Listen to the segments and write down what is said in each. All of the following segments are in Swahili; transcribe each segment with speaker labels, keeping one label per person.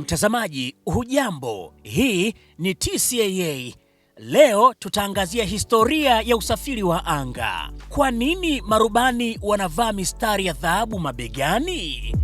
Speaker 1: Mtazamaji, hujambo? Hii ni TCAA. Leo tutaangazia historia ya usafiri wa anga. Kwa nini marubani wanavaa mistari ya dhahabu mabegani?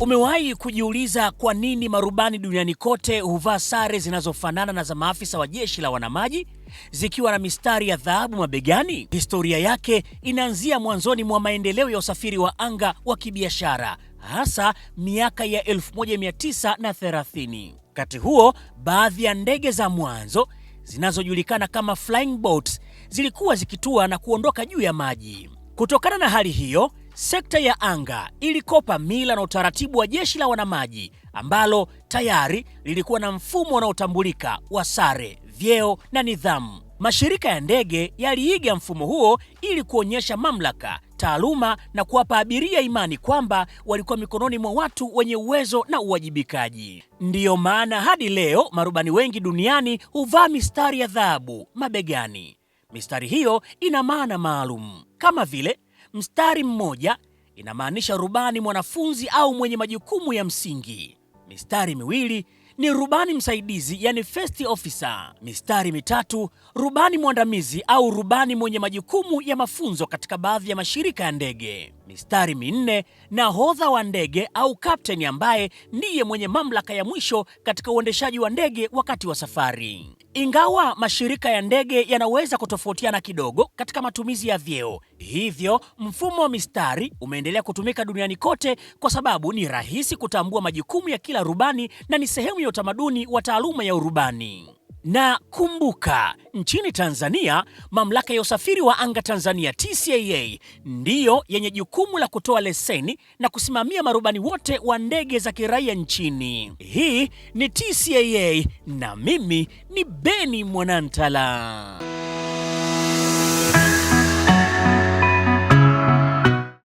Speaker 1: Umewahi kujiuliza kwa nini marubani duniani kote huvaa sare zinazofanana na za maafisa wa jeshi la wanamaji, zikiwa na mistari ya dhahabu mabegani? Historia yake inaanzia mwanzoni mwa maendeleo ya usafiri wa anga wa kibiashara, hasa miaka ya 1930. Wakati huo, baadhi ya ndege za mwanzo zinazojulikana kama flying boats zilikuwa zikitua na kuondoka juu ya maji. Kutokana na hali hiyo, sekta ya anga ilikopa mila na utaratibu wa jeshi la wanamaji, ambalo tayari lilikuwa na mfumo unaotambulika wa sare, vyeo na nidhamu. Mashirika ya ndege yaliiga mfumo huo ili kuonyesha mamlaka, taaluma na kuwapa abiria imani kwamba walikuwa mikononi mwa watu wenye uwezo na uwajibikaji. Ndiyo maana hadi leo marubani wengi duniani huvaa mistari ya dhahabu mabegani. Mistari hiyo ina maana maalum, kama vile mstari mmoja inamaanisha rubani mwanafunzi au mwenye majukumu ya msingi. Mistari miwili ni rubani msaidizi, yani first officer. Mistari mitatu, rubani mwandamizi au rubani mwenye majukumu ya mafunzo katika baadhi ya mashirika ya ndege. Mistari minne, nahodha wa ndege au kapteni, ambaye ndiye mwenye mamlaka ya mwisho katika uendeshaji wa ndege wakati wa safari. Ingawa mashirika ya ndege yanaweza kutofautiana kidogo katika matumizi ya vyeo, hivyo mfumo wa mistari umeendelea kutumika duniani kote kwa sababu ni rahisi kutambua majukumu ya kila rubani na ni sehemu ya utamaduni wa taaluma ya urubani. Na kumbuka, nchini Tanzania, mamlaka ya usafiri wa anga Tanzania TCAA ndiyo yenye jukumu la kutoa leseni na kusimamia marubani wote wa ndege za kiraia nchini. Hii ni TCAA na mimi ni Beni Mwanantala.